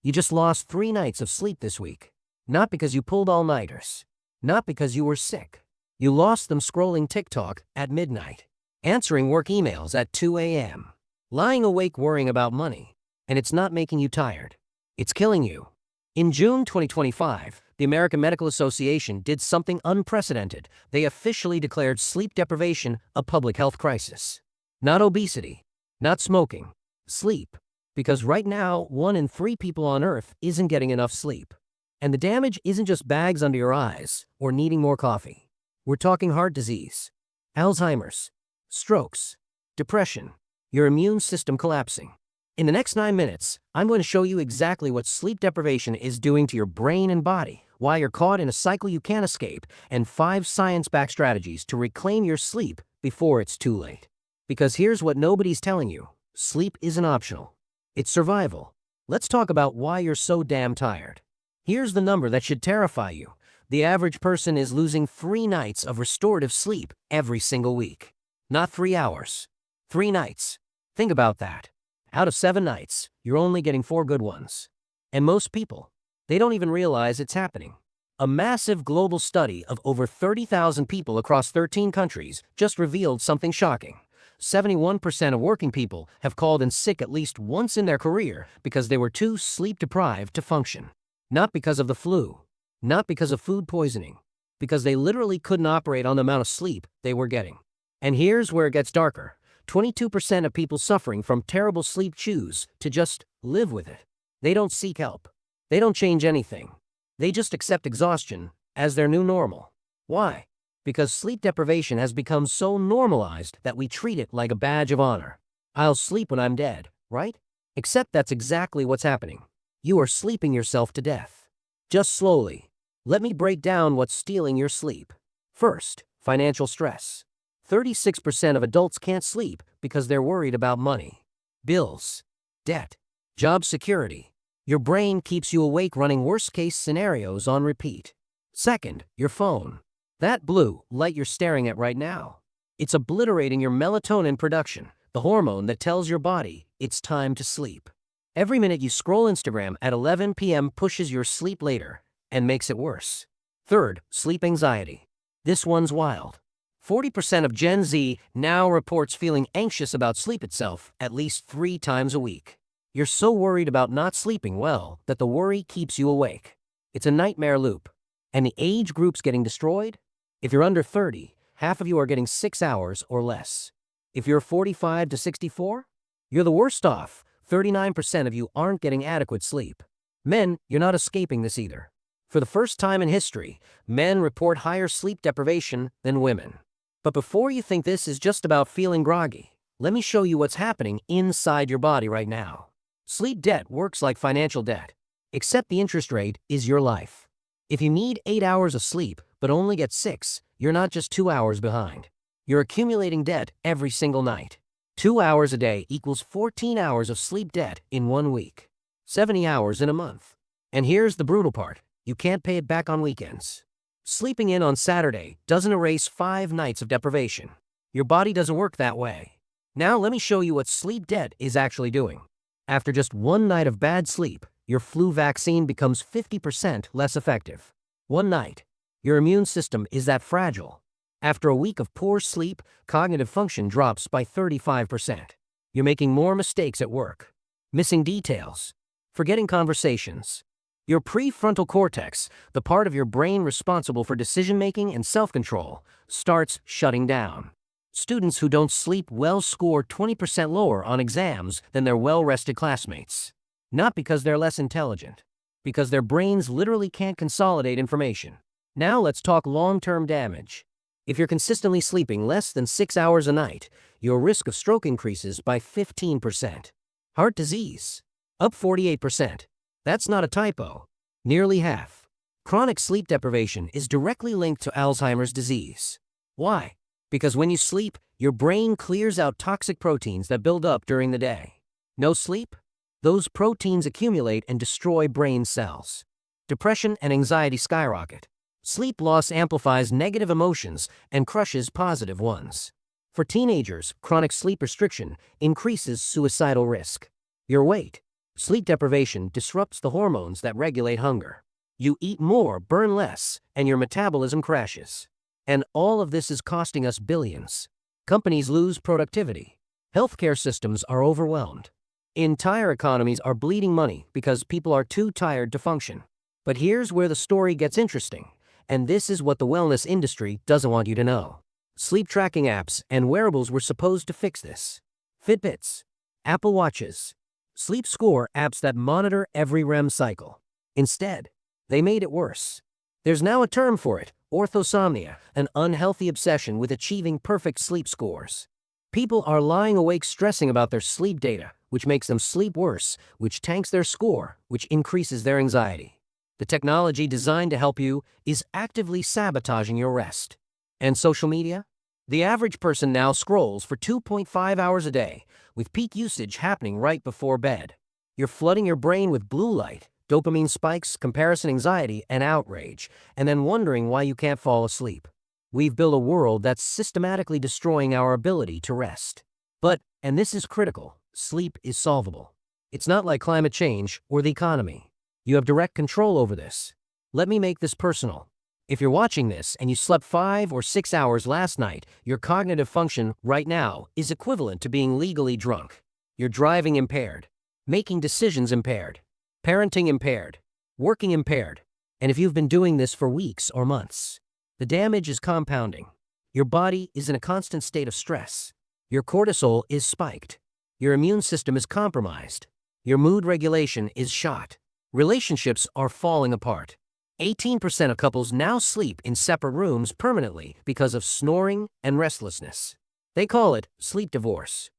You just lost 3 nights of sleep this week. Not because you pulled all-nighters. Not because you were sick. You lost them scrolling TikTok at midnight, answering work emails at 2 a.m., lying awake worrying about money. And it's not making you tired. It's killing you. In June 2025, the American Medical Association did something unprecedented. They officially declared sleep deprivation a public health crisis. Not obesity, not smoking, sleep. Because right now, 1 in 3 people on Earth isn't getting enough sleep. And the damage isn't just bags under your eyes or needing more coffee. We're talking heart disease, Alzheimer's, strokes, depression, your immune system collapsing. In the next 9 minutes, I'm going to show you exactly what sleep deprivation is doing to your brain and body, why you're caught in a cycle you can't escape, and 5 science-backed strategies to reclaim your sleep before it's too late. Because here's what nobody's telling you: sleep isn't optional. It's survival. Let's talk about why you're so damn tired. Here's the number that should terrify you. The average person is losing 3 nights of restorative sleep every single week. Not 3 hours. 3 nights. Think about that. Out of 7 nights, you're only getting 4 good ones. And most people, they don't even realize it's happening. A massive global study of over 30,000 people across 13 countries just revealed something shocking. 71% of working people have called in sick at least once in their career because they were too sleep-deprived to function. Not because of the flu, not because of food poisoning, because they literally couldn't operate on the amount of sleep they were getting. And here's where it gets darker. 22% of people suffering from terrible sleep choose to just live with it. They don't seek help. They don't change anything. They just accept exhaustion as their new normal. Why? Because sleep deprivation has become so normalized that we treat it like a badge of honor. I'll sleep when I'm dead, right? Except that's exactly what's happening. You are sleeping yourself to death. Just slowly. Let me break down what's stealing your sleep. First, financial stress. 36% of adults can't sleep because they're worried about money, bills, debt, job security. Your brain keeps you awake running worst-case scenarios on repeat. Second, your phone. That blue light you're staring at right now. It's obliterating your melatonin production, the hormone that tells your body it's time to sleep. Every minute you scroll Instagram at 11 p.m. pushes your sleep later and makes it worse. Third, sleep anxiety. This one's wild. 40% of Gen Z now reports feeling anxious about sleep itself at least 3 times a week. You're so worried about not sleeping well that the worry keeps you awake. It's a nightmare loop. And the age group's getting destroyed? If you're under 30, half of you are getting 6 hours or less. If you're 45 to 64, you're the worst off. 39% of you aren't getting adequate sleep. Men, you're not escaping this either. For the first time in history, men report higher sleep deprivation than women. But before you think this is just about feeling groggy, let me show you what's happening inside your body right now. Sleep debt works like financial debt, except the interest rate is your life. If you need 8 hours of sleep but only get 6, you're not just 2 hours behind. You're accumulating debt every single night. 2 hours a day equals 14 hours of sleep debt in 1 week. 70 hours in a month. And here's the brutal part. You can't pay it back on weekends. Sleeping in on Saturday doesn't erase 5 nights of deprivation. Your body doesn't work that way. Now let me show you what sleep debt is actually doing. After just 1 night of bad sleep, your flu vaccine becomes 50% less effective. 1 night. Your immune system is that fragile. After a week of poor sleep, cognitive function drops by 35%. You're making more mistakes at work, missing details, forgetting conversations. Your prefrontal cortex, the part of your brain responsible for decision-making and self-control, starts shutting down. Students who don't sleep well score 20% lower on exams than their well-rested classmates. Not because they're less intelligent, because their brains literally can't consolidate information. Now let's talk long-term damage. If you're consistently sleeping less than 6 hours a night, your risk of stroke increases by 15%. Heart disease, up 48%. That's not a typo. Nearly half. Chronic sleep deprivation is directly linked to Alzheimer's disease. Why? Because when you sleep, your brain clears out toxic proteins that build up during the day. No sleep? Those proteins accumulate and destroy brain cells. Depression and anxiety skyrocket. Sleep loss amplifies negative emotions and crushes positive ones. For teenagers, chronic sleep restriction increases suicidal risk. Your weight. Sleep deprivation disrupts the hormones that regulate hunger. You eat more, burn less, and your metabolism crashes. And all of this is costing us billions. Companies lose productivity. Healthcare systems are overwhelmed. Entire economies are bleeding money because people are too tired to function. But here's where the story gets interesting, and this is what the wellness industry doesn't want you to know. Sleep tracking apps and wearables were supposed to fix this. Fitbits, Apple Watches, sleep score apps that monitor every REM cycle. Instead, they made it worse. There's now a term for it, orthosomnia, an unhealthy obsession with achieving perfect sleep scores. People are lying awake stressing about their sleep data, which makes them sleep worse, which tanks their score, which increases their anxiety. The technology designed to help you is actively sabotaging your rest. And social media? The average person now scrolls for 2.5 hours a day, with peak usage happening right before bed. You're flooding your brain with blue light, dopamine spikes, comparison anxiety, and outrage, and then wondering why you can't fall asleep. We've built a world that's systematically destroying our ability to rest. But, and this is critical, sleep is solvable. It's not like climate change or the economy. You have direct control over this. Let me make this personal. If you're watching this and you slept 5 or 6 hours last night, your cognitive function right now is equivalent to being legally drunk. You're driving impaired, making decisions impaired, parenting impaired, working impaired. And if you've been doing this for weeks or months, the damage is compounding. Your body is in a constant state of stress. Your cortisol is spiked. Your immune system is compromised. Your mood regulation is shot. Relationships are falling apart. 18% of couples now sleep in separate rooms permanently because of snoring and restlessness. They call it sleep divorce.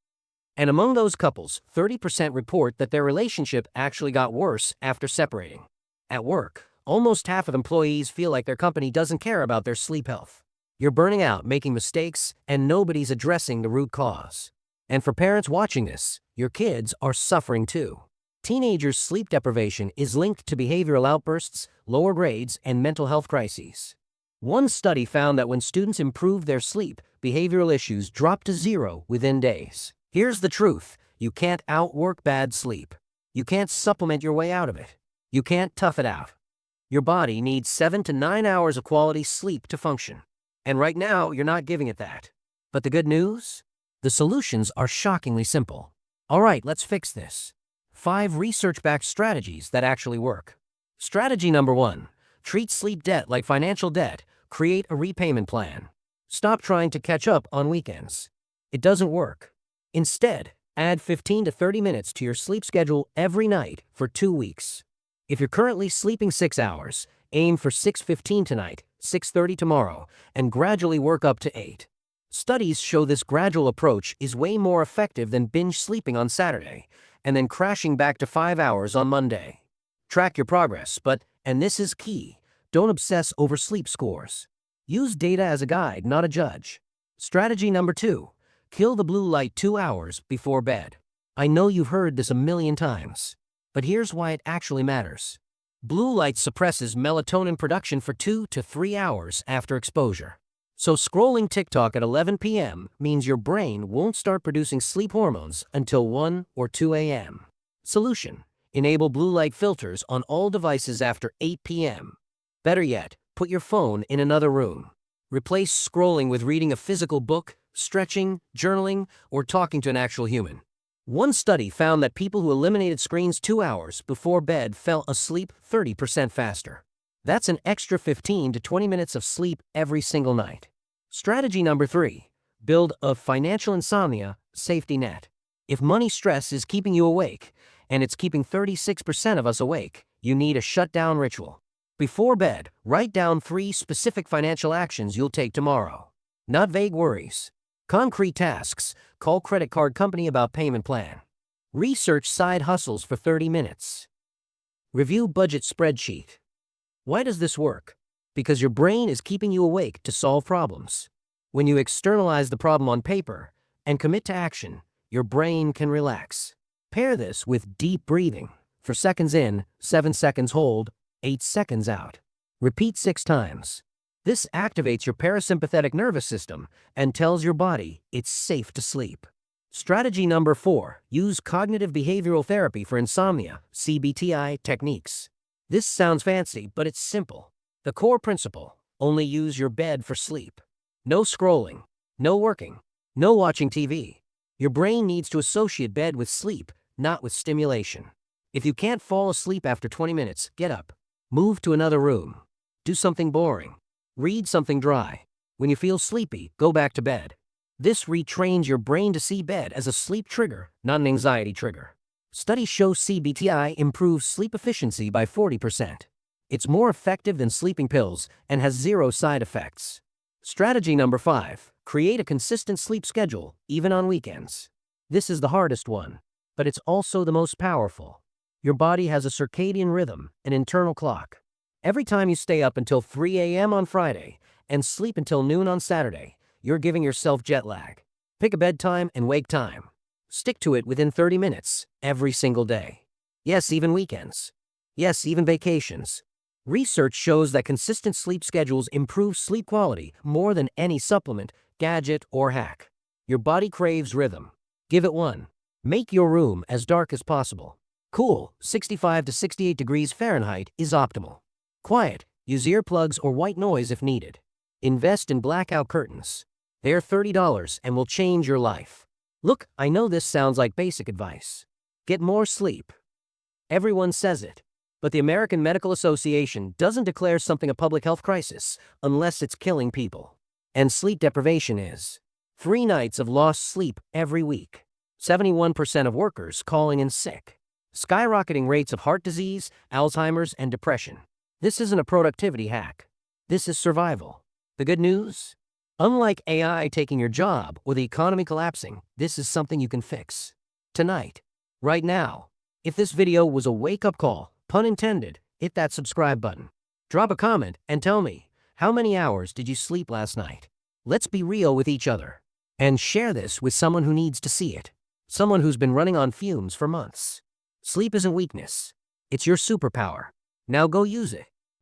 And among those couples, 30% report that their relationship actually got worse after separating. At work, almost half of employees feel like their company doesn't care about their sleep health. You're burning out, making mistakes, and nobody's addressing the root cause. And for parents watching this, your kids are suffering too. Teenagers' sleep deprivation is linked to behavioral outbursts, lower grades, and mental health crises. One study found that when students improved their sleep, behavioral issues dropped to 0 within days. Here's the truth: you can't outwork bad sleep. You can't supplement your way out of it. You can't tough it out. Your body needs 7 to 9 hours of quality sleep to function. And right now, you're not giving it that. But the good news? The solutions are shockingly simple. All right, let's fix this. 5 research-backed strategies that actually work. Strategy number 1. Treat sleep debt like financial debt. Create a repayment plan. Stop trying to catch up on weekends. It doesn't work. Instead, add 15 to 30 minutes to your sleep schedule every night for 2 weeks. If you're currently sleeping 6 hours, aim for 6:15 tonight, 6:30 tomorrow, and gradually work up to 8. Studies show this gradual approach is way more effective than binge sleeping on Saturday and then crashing back to 5 hours on Monday. Track your progress, but, and this is key, don't obsess over sleep scores. Use data as a guide, not a judge. Strategy number 2. Kill the blue light 2 hours before bed. I know you've heard this a million times, but here's why it actually matters. Blue light suppresses melatonin production for 2 to 3 hours after exposure. So scrolling TikTok at 11 p.m. means your brain won't start producing sleep hormones until 1 or 2 a.m. Solution: enable blue light filters on all devices after 8 p.m. Better yet, put your phone in another room. Replace scrolling with reading a physical book, stretching, journaling, or talking to an actual human. One study found that people who eliminated screens 2 hours before bed fell asleep 30% faster. That's an extra 15 to 20 minutes of sleep every single night. Strategy number 3. Build a financial insomnia safety net. If money stress is keeping you awake, and it's keeping 36% of us awake, you need a shutdown ritual. Before bed, write down 3 specific financial actions you'll take tomorrow. Not vague worries. Concrete tasks. Call credit card company about payment plan. Research side hustles for 30 minutes. Review budget spreadsheet. Why does this work? Because your brain is keeping you awake to solve problems. When you externalize the problem on paper and commit to action, your brain can relax. Pair this with deep breathing. For seconds in, 7 seconds hold, 8 seconds out. Repeat 6 times. This activates your parasympathetic nervous system and tells your body it's safe to sleep. Strategy number 4. Use cognitive behavioral therapy for insomnia, CBT-I techniques. This sounds fancy, but it's simple. The core principle: only use your bed for sleep. No scrolling, no working, no watching TV. Your brain needs to associate bed with sleep, not with stimulation. If you can't fall asleep after 20 minutes, get up. Move to another room. Do something boring. Read something dry. When you feel sleepy, go back to bed. This retrains your brain to see bed as a sleep trigger, not an anxiety trigger. Studies show CBT-I improves sleep efficiency by 40%. It's more effective than sleeping pills and has 0 side effects. Strategy number 5. Create a consistent sleep schedule, even on weekends. This is the hardest one, but it's also the most powerful. Your body has a circadian rhythm, an internal clock. Every time you stay up until 3 a.m. on Friday and sleep until noon on Saturday, you're giving yourself jet lag. Pick a bedtime and wake time. Stick to it within 30 minutes, every single day. Yes, even weekends. Yes, even vacations. Research shows that consistent sleep schedules improve sleep quality more than any supplement, gadget, or hack. Your body craves rhythm. Give it one. Make your room as dark as possible. Cool, 65 to 68 degrees Fahrenheit is optimal. Quiet, use earplugs or white noise if needed. Invest in blackout curtains. They're $30 and will change your life. Look, I know this sounds like basic advice. Get more sleep. Everyone says it, but the American Medical Association doesn't declare something a public health crisis unless it's killing people. And sleep deprivation is. 3 nights of lost sleep every week. 71% of workers calling in sick. Skyrocketing rates of heart disease, Alzheimer's, and depression. This isn't a productivity hack. This is survival. The good news? Unlike AI taking your job or the economy collapsing, this is something you can fix. Tonight. Right now. If this video was a wake-up call, pun intended, hit that subscribe button. Drop a comment and tell me, how many hours did you sleep last night? Let's be real with each other. And share this with someone who needs to see it. Someone who's been running on fumes for months. Sleep isn't weakness. It's your superpower. Now go use it.